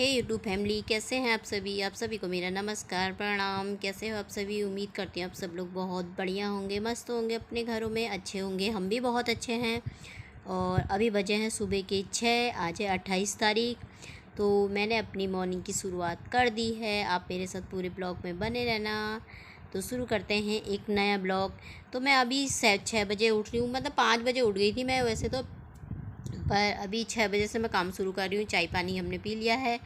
हे YouTube family, कैसे हैं आप सभी को मेरा नमस्कार प्रणाम। कैसे हो आप सभी? उम्मीद करती हूँ आप सब लोग बहुत बढ़िया होंगे, मस्त होंगे, अपने घरों में अच्छे होंगे। हम भी बहुत अच्छे हैं। और अभी बजे हैं सुबह के 6। आज है 28 तारीख। तो मैंने अपनी मॉर्निंग की शुरुआत कर दी है। आप मेरे साथ पूरे ब्लॉग में बने रहना। तो शुरू करते हैं एक नया ब्लॉग। तो मैं अभी 6 बजे उठ रही हूँ, मतलब 5 बजे उठ गई थी मैं वैसे तो, पर अभी 6 बजे से मैं काम शुरू कर रही हूँ। चाय पानी हमने पी लिया है।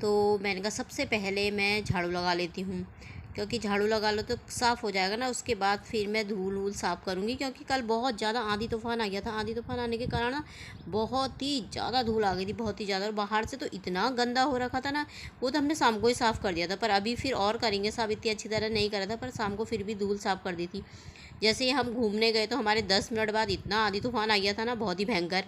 तो मैंने कहा सबसे पहले मैं झाड़ू लगा लेती हूँ, क्योंकि झाड़ू लगा लो तो साफ़ हो जाएगा ना। उसके बाद फिर मैं धूल वूल साफ़ करूँगी, क्योंकि कल बहुत ज़्यादा आंधी तूफ़ान आ गया था। आंधी तूफ़ान आने के कारण ना बहुत ही ज़्यादा धूल आ गई थी, बहुत ही ज़्यादा। और बाहर से तो इतना गंदा हो रखा था ना, वो तो हमने शाम को ही साफ़ कर दिया था। पर अभी फिर और करेंगे साफ़, इतनी अच्छी तरह नहीं करा था, पर शाम को फिर भी धूल साफ़ कर दी थी। जैसे ही हम घूमने गए तो हमारे 10 मिनट बाद इतना आंधी तूफ़ान आ गया था ना, बहुत ही भयंकर।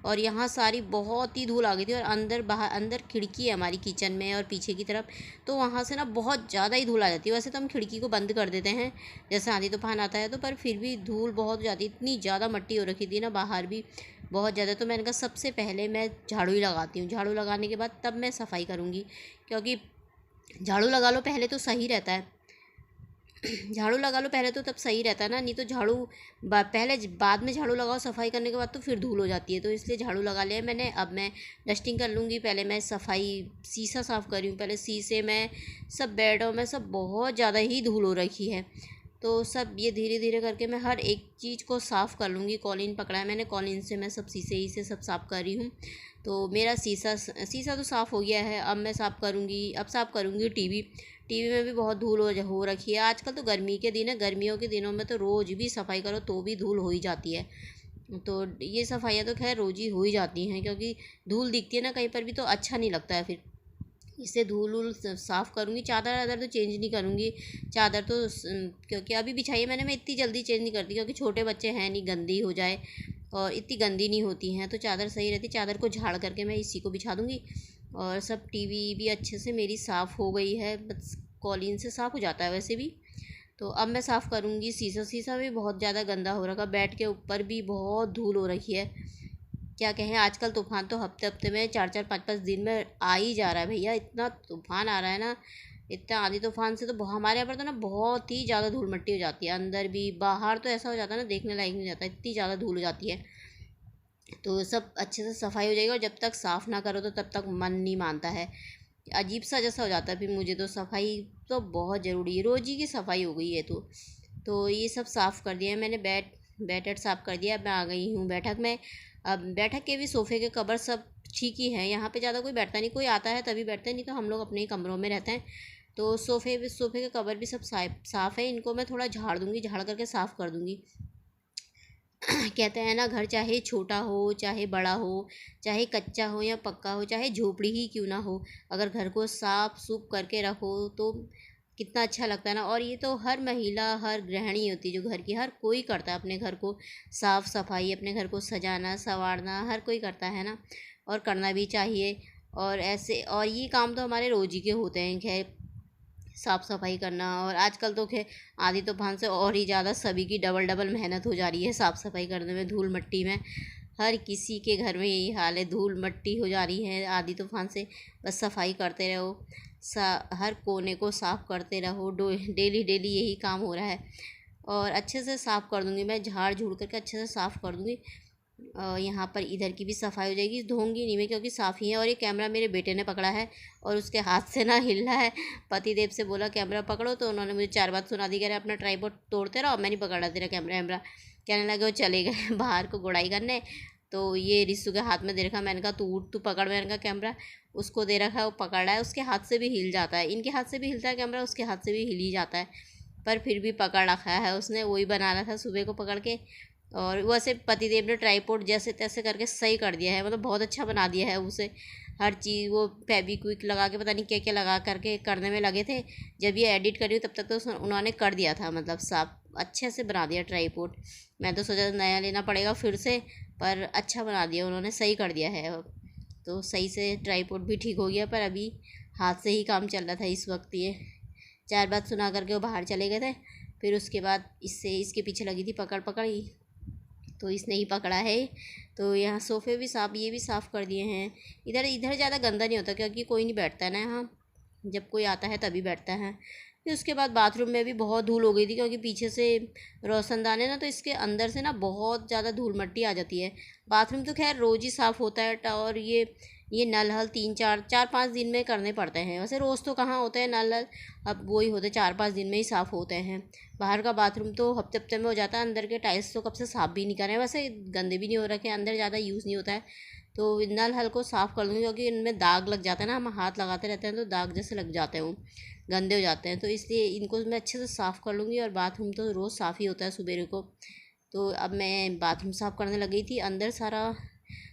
और यहाँ सारी बहुत ही धूल आ गई थी। और अंदर बाहर, अंदर खिड़की है हमारी किचन में और पीछे की तरफ, तो वहाँ से ना बहुत ज़्यादा ही धूल आ जाती है। वैसे तो हम खिड़की को बंद कर देते हैं जैसे आंधी तूफान आता है तो, पर फिर भी धूल बहुत जाती, इतनी ज़्यादा मिट्टी हो रखी थी ना बाहर भी बहुत ज़्यादा। तो मैंने कहा सबसे पहले मैं झाड़ू ही लगाती हूँ। झाड़ू लगाने के बाद तब मैं सफाई करूँगी, क्योंकि झाड़ू लगा लो पहले तो सही रहता है। झाड़ू लगा लो पहले तो तब सही रहता है ना, नहीं तो झाड़ू पहले बाद में झाड़ू लगाओ सफाई करने के बाद तो फिर धूल हो जाती है। तो इसलिए झाड़ू लगा लिया मैंने। अब मैं डस्टिंग कर लूँगी। पहले मैं सफाई, शीशा साफ़ कर रही हूँ पहले। शीशे में सब, बेडों में सब बहुत ज़्यादा ही धूल हो रखी है। तो सब ये धीरे धीरे करके मैं हर एक चीज़ को साफ़ कर लूँगी। कॉलिन पकड़ा है मैंने, कॉलिन से मैं सब शीशे ही से सब साफ़ कर रही हूँ। तो मेरा शीशा तो साफ़ हो गया है। अब मैं साफ़ करूँगी, अब साफ़ करूँगी टीवी। टीवी में भी बहुत धूल हो रखी है। आजकल तो गर्मी के दिन है, गर्मियों के दिनों में तो रोज़ भी सफाई करो तो भी धूल हो ही जाती है। तो ये सफाइयाँ तो खैर रोज़ ही हो ही जाती हैं, क्योंकि धूल दिखती है ना कहीं पर भी तो अच्छा नहीं लगता है फिर। इससे धूल वूल साफ़ करूँगी। चादर वादर तो चेंज नहीं करूँगी। चादर तो क्योंकि अभी बिछाई है मैंने, मैं इतनी जल्दी चेंज नहीं करती, क्योंकि छोटे बच्चे हैं नहीं, गंदी हो जाए। और इतनी गंदी नहीं होती हैं तो चादर सही रहती। चादर को झाड़ करके मैं इसी को बिछा दूँगी। और सब टीवी भी अच्छे से मेरी साफ़ हो गई है, बस कॉलिन से साफ़ हो जाता है वैसे भी। तो अब मैं साफ़ करूँगी शीशा। शीशा भी बहुत ज़्यादा गंदा हो रखा। बेड के ऊपर भी बहुत धूल हो रखी है। क्या कहें, आजकल तूफ़ान तो हफ्ते हफ्ते में 4-4 5-5 दिन में आ ही जा रहा है भैया। इतना तूफ़ान आ रहा है ना, इतना आंधी तूफ़ान से तो हमारे यहाँ पर तो ना बहुत ही ज़्यादा धूल मिट्टी हो जाती है। अंदर भी बाहर तो ऐसा हो जाता है ना, देखने लायक नहीं जाता, इतनी ज़्यादा धूल हो जाती है। तो सब अच्छे से सफाई हो जाएगी। और जब तक साफ़ ना करो तो तब तक मन नहीं मानता है, अजीब सा जैसा हो जाता है फिर मुझे। तो सफाई तो बहुत ज़रूरी है, रोज़ ही की सफाई हो गई है। तो ये सब साफ़ कर दिया है मैंने। बैठक साफ़ कर दिया। अब मैं आ गई हूँ बैठक में। अब बैठक के भी सोफ़े के कवर सब ठीक ही हैं। यहाँ पे ज़्यादा कोई बैठता नहीं, कोई आता है तभी बैठते हैं, नहीं तो हम लोग अपने ही कमरों में रहते हैं। तो सोफ़े के कवर भी सब साफ़ है। इनको मैं थोड़ा झाड़ दूँगी, झाड़ करके साफ़ कर दूँगी। कहते हैं ना, घर चाहे छोटा हो चाहे बड़ा हो, चाहे कच्चा हो या पक्का हो, चाहे झोपड़ी ही क्यों ना हो, अगर घर को साफ सुफ करके रखो तो कितना अच्छा लगता है ना। और ये तो हर महिला, हर गृहिणी होती है जो घर की, हर कोई करता है अपने घर को साफ़ सफाई, अपने घर को सजाना संवारना हर कोई करता है ना, और करना भी चाहिए। और ऐसे, और ये काम तो हमारे रोज़ ही के होते हैं खैर, साफ़ सफाई करना। और आजकल तो खैर आंधी तूफान से और ही ज़्यादा सभी की डबल डबल मेहनत हो जा रही है साफ़ सफाई करने में, धूल मिट्टी में। हर किसी के घर में यही हाल है, धूल मिट्टी हो जा रही है आंधी तूफान से। बस सफाई करते रहो, हर कोने को साफ़ करते रहो। डेली डेली यही काम हो रहा है। और अच्छे से साफ़ कर दूँगी मैं, झाड़ झूड़ करके अच्छे से साफ़ कर दूँगी। यहाँ पर इधर की भी सफाई हो जाएगी। धोऊंगी नहीं मैं, क्योंकि साफ़ ही है। और ये कैमरा मेरे बेटे ने पकड़ा है और उसके हाथ से ना हिल रहा है। पतिदेव से बोला कैमरा पकड़ो, तो उन्होंने मुझे 4 बात सुना दी। कह रहे अपना ट्राइपॉड तोड़ते रहो, मैं नहीं पकड़ रहा तेरा कैमरा वैमरा। कहने लगे वो चले गए बाहर को गुड़ाई करने। तो ये रिस्सू के हाथ में दे रखा। मैंने कहा तू उठ, तू पकड़। मैंने कहा कैमरा उसको दे रखा है, वो पकड़ रहा है। उसके हाथ से भी हिल जाता है, इनके हाथ से भी हिलता है कैमरा, उसके हाथ से भी हिल ही जाता है, पर फिर भी पकड़ रखा है उसने। वही बना रहा था सुबह को पकड़ के। और वैसे पतिदेव ने ट्राइपॉड जैसे तैसे करके सही कर दिया है, मतलब बहुत अच्छा बना दिया है उसे। हर चीज़ वो फेविक्विक लगा के, पता नहीं क्या क्या लगा करके करने में लगे थे। जब ये एडिट करी हूँ तब तक तो उन्होंने कर दिया था, मतलब साफ अच्छे से बना दिया ट्राइपॉड। मैं तो सोचा नया लेना पड़ेगा फिर से, पर अच्छा बना दिया उन्होंने, सही कर दिया है अब। तो सही से ट्राइपॉड भी ठीक हो गया। पर अभी हाथ से ही काम चल रहा था इस वक्त। ये 4 बात सुना करके वो बाहर चले गए थे। फिर उसके बाद इससे इसके पीछे लगी थी पकड़ पकड़ ही, तो इसने ही पकड़ा है। तो यहाँ सोफ़े भी साफ़, ये भी साफ़ कर दिए हैं। इधर इधर ज़्यादा गंदा नहीं होता क्योंकि कोई नहीं बैठता है ना यहाँ, जब कोई आता है तभी बैठता है। फिर उसके बाद बाथरूम में भी बहुत धूल हो गई थी क्योंकि पीछे से रोशनदान है ना, तो इसके अंदर से ना बहुत ज़्यादा धूल मट्टी आ जाती है। बाथरूम तो खैर रोज़ ही साफ़ होता है, और ये नल हल 3-4-5 दिन में करने पड़ते हैं। वैसे रोज़ तो कहाँ होते हैं नल हल, अब वही होते 4-5 दिन में ही साफ़ होते हैं। बाहर का बाथरूम तो हफ्ते हफ्ते में हो जाता है। अंदर के टाइल्स तो कब से साफ़ भी नहीं कर रहे हैं, वैसे गंदे भी नहीं हो रखे, अंदर ज़्यादा यूज़ नहीं होता है। तो नल हल को साफ़ कर लूँगी क्योंकि इनमें दाग लग जाता है ना, हम हाथ लगाते रहते हैं तो दाग जैसे लग जाते हैं, वो गंदे हो जाते हैं। तो इसलिए इनको मैं अच्छे से साफ़ कर लूँगी। और बाथरूम तो रोज़ साफ़ ही होता है सुबह को। तो अब मैं बाथरूम साफ़ करने लगी थी। अंदर सारा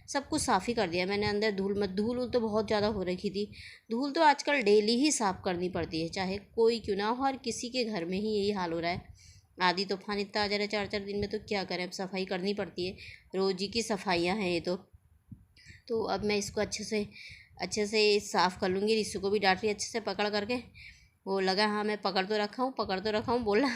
सब कुछ साफ़ ही कर दिया मैंने। अंदर धूल तो बहुत ज़्यादा हो रखी थी। धूल तो आजकल डेली ही साफ़ करनी पड़ती है, चाहे कोई क्यों ना हो, हर किसी के घर में ही यही हाल हो रहा है। आधी तूफान इतना आ जा रहा है 4-4 दिन में, तो क्या करें, अब सफाई करनी पड़ती है। रोज़ ही की सफाइयाँ हैं ये तो अब मैं इसको अच्छे से साफ़ कर लूँगी। रिसू को भी डांट रही अच्छे से पकड़ करके, वो लगा हाँ मैं पकड़ तो रखा हूँ बोला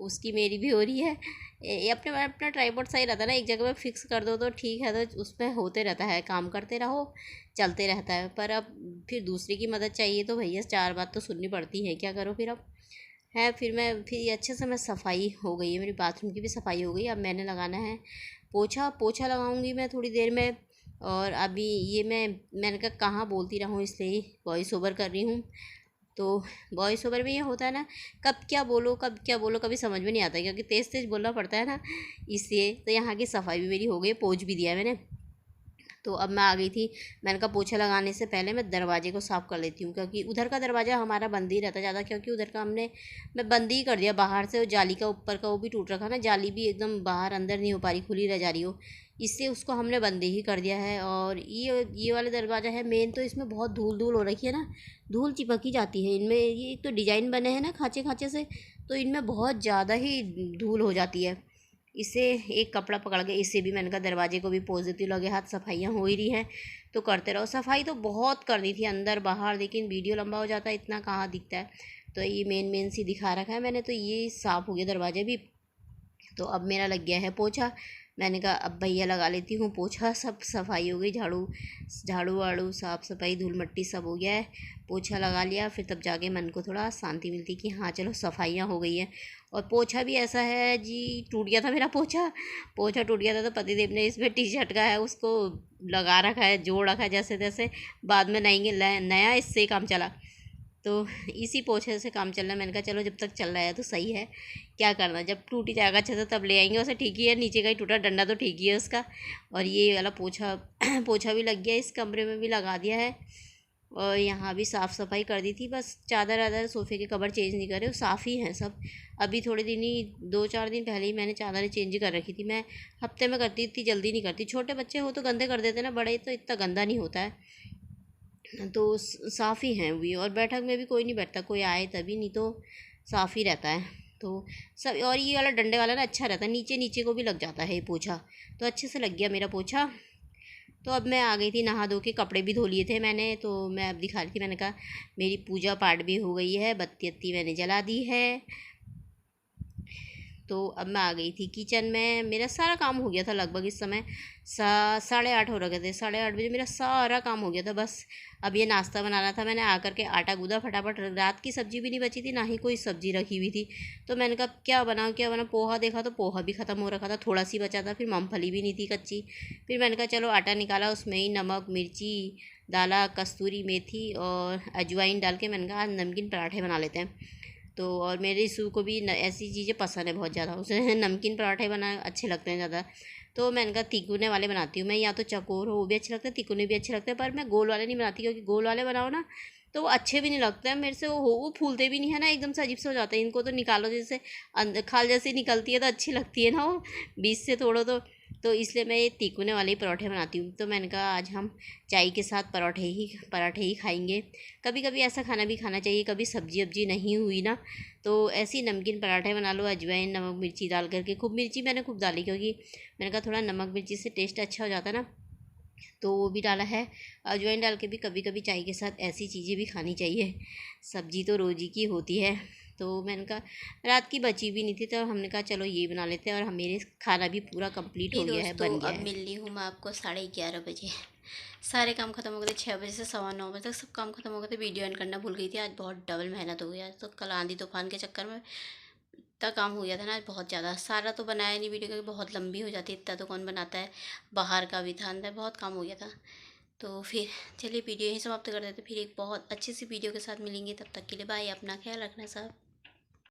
उसकी मेरी भी हो रही है। ये अपने अपना ट्राइपॉड सही रहता है ना, एक जगह पे फिक्स कर दो तो ठीक है, तो उस पर होते रहता है, काम करते रहो, चलते रहता है। पर अब फिर दूसरे की मदद चाहिए तो भैया 4 बात तो सुननी पड़ती है, क्या करो फिर। अब है फिर ये अच्छे से मैं सफाई हो गई है, मेरी बाथरूम की भी सफाई हो गई। अब मैंने लगाना है पोछा। पोछा लगाऊंगी मैं थोड़ी देर में। और अभी ये मैंने कहा कहाँ बोलती रहूँ, इसलिए वॉइस ओवर कर रही हूँ। तो वॉइस ओवर में ये होता है ना, कब क्या बोलो कभी समझ में नहीं आता क्योंकि तेज़ तेज़ बोलना पड़ता है ना, इसलिए। तो यहाँ की सफाई भी मेरी हो गई, पोंछ भी दिया मैंने। तो अब मैं आ गई थी। मैंने कहा पोछा लगाने से पहले मैं दरवाजे को साफ़ कर लेती हूँ क्योंकि उधर का दरवाज़ा हमारा बंद ही रहता है ज़्यादा, क्योंकि उधर का मैं बंद ही कर दिया बाहर से। वो जाली का ऊपर का वो भी टूट रखा ना, जाली भी एकदम बाहर अंदर नहीं हो पा रही, खुली रह जा रही हो, इससे उसको हमने बंद ही कर दिया है। और ये वाला दरवाज़ा है मेन, तो इसमें बहुत धूल धूल हो रखी है ना, धूल चिपक ही जाती है इनमें। ये एक तो डिज़ाइन बने हैं ना खाँचे खाँचे से, तो इनमें बहुत ज़्यादा ही धूल हो जाती है। इसे एक कपड़ा पकड़ के इसे भी मैंने कहा दरवाजे को भी पोंछ देती हूँ, लगे हाथ सफाइयाँ हो ही रही हैं तो करते रहो। सफाई तो बहुत करनी थी अंदर बाहर, लेकिन वीडियो लंबा हो जाता है, इतना कहाँ दिखता है। तो ये मेन सी दिखा रखा है मैंने, तो ये साफ़ हो गया दरवाजे भी। तो अब मेरा लग गया है पोछा। मैंने कहा अब भैया लगा लेती हूँ पोछा। सब सफाई हो गई, झाड़ू वाड़ू साफ़ सफाई धूल मट्टी सब हो गया है। पोछा लगा लिया, फिर तब जाके मन को थोड़ा शांति मिलती कि हाँ चलो सफाइयाँ हो गई हैं। और पोछा भी ऐसा है जी, टूट गया था मेरा पोछा टूट गया था, तो पतिदेव ने इसमें टी शर्ट का है उसको लगा रखा है, जोड़ रखा है जैसे तैसे, बाद में नया इससे ही काम चला। तो इसी पोछे से काम चल रहा है। मैंने कहा चलो जब तक चल रहा है तो सही है, क्या करना, जब टूट ही जाएगा अच्छे से तब ले आएंगे उसे। ठीक ही है, नीचे का ही टूटा, डंडा तो ठीक ही है उसका। और ये वाला पोछा पोछा भी लग गया, इस कमरे में भी लगा दिया है। और यहाँ भी साफ़ सफाई कर दी थी, बस चादर वादर सोफ़े के कवर चेंज नहीं करे, वो साफ़ ही हैं सब। अभी थोड़े दिन ही 2-4 दिन पहले ही मैंने चादरें चेंज कर रखी थी। मैं हफ्ते में करती, इतनी जल्दी नहीं करती। छोटे बच्चे हो तो गंदे कर देते ना, बड़े तो इतना गंदा नहीं होता है। तो साफ़ ही हैं भी। और बैठक में भी कोई नहीं बैठता, कोई आए तभी, नहीं तो साफ़ ही रहता है। तो सब, और ये वाला डंडे वाला ना अच्छा रहता है, नीचे नीचे को भी लग जाता है ये पोछा, तो अच्छे से लग गया मेरा पोछा। तो अब मैं आ गई थी नहा धो के, कपड़े भी धो लिए थे मैंने, तो मैं अब दिखा रही थी। मैंने कहा मेरी पूजा पाठ भी हो गई है, बत्ती अत्ती मैंने जला दी है। तो अब मैं आ गई थी किचन में। मेरा सारा काम हो गया था लगभग इस समय 8:30 हो रखे थे। 8:30 बजे मेरा सारा काम हो गया था। बस अब ये नाश्ता बनाना था। मैंने आकर के आटा गूँधा फटाफट, रात की सब्ज़ी भी नहीं बची थी, ना ही कोई सब्ज़ी रखी हुई थी। तो मैंने कहा क्या बनाऊँ, पोहा देखा तो पोहा भी ख़त्म हो रखा था, थोड़ा सी बचा था। फिर मूँगफली भी नहीं थी कच्ची। फिर मैंने कहा चलो आटा निकाला, उसमें ही नमक मिर्ची डाला, कस्तूरी मेथी और अजवाइन डाल के मैंने कहा आज नमकीन पराठे बना लेते हैं। तो और मेरे ईशू को भी ऐसी चीज़ें पसंद है बहुत ज़्यादा, उसे नमकीन पराठे बना अच्छे लगते हैं ज़्यादा। तो मैंने कहा तिकोने वाले बनाती हूँ मैं, या तो चकोर हो वो भी अच्छे लगते हैं, तिकोने भी अच्छे लगते हैं, पर मैं गोल वाले नहीं बनाती क्योंकि गोल वाले बनाओ ना तो वो अच्छे भी नहीं लगते हैं मेरे से। वो फूलते भी नहीं है ना, एकदम से अजीब से हो जाते हैं। इनको तो निकालो जैसे खाल जैसी निकलती है तो अच्छी लगती है ना वो, बीच से तोड़ो तो इसलिए मैं ये तिकोने वाले ही पराठे बनाती हूँ। तो मैंने कहा आज हम चाय के साथ पराठे ही खाएंगे। कभी कभी ऐसा खाना भी खाना चाहिए, कभी सब्जी वब्जी नहीं हुई ना तो ऐसे ही नमकीन पराठे बना लो, अजवाइन नमक मिर्ची डाल करके। खूब मिर्ची मैंने खूब डाली क्योंकि मैंने कहा थोड़ा नमक मिर्ची से टेस्ट अच्छा हो जाता है ना, तो वो भी डाला है। अजवाइन डाल के भी कभी कभी चाय के साथ ऐसी चीज़ें भी खानी चाहिए, सब्जी तो रोज़ ही की होती है। तो मैंने कहा रात की बची भी नहीं थी, तो हमने कहा चलो ये बना लेते हैं। और हम मेरे खाना भी पूरा कंप्लीट हो गया है, बन गया है। अब मिल रही हूँ मैं आपको 11:30 बजे। सारे काम खत्म हो गए थे, 6 बजे से 9:15 बजे तक सब काम खत्म हो गए थे। वीडियो एंड करना भूल गई थी, आज बहुत डबल मेहनत हो गई। आज तो कल आंधी तूफान के चक्कर में इतना काम हो गया था ना आज बहुत ज़्यादा। सारा तो बनाया नहीं वीडियो, क्योंकि बहुत लंबी हो जाती है, इतना तो कौन बनाता है। बाहर का भी था, अंदर बहुत काम हो गया था। तो फिर चलिए वीडियो यहीं समाप्त कर देते, फिर एक बहुत अच्छी सी वीडियो के साथ मिलेंगे। तब तक के लिए बाय, अपना ख्याल रखना सब।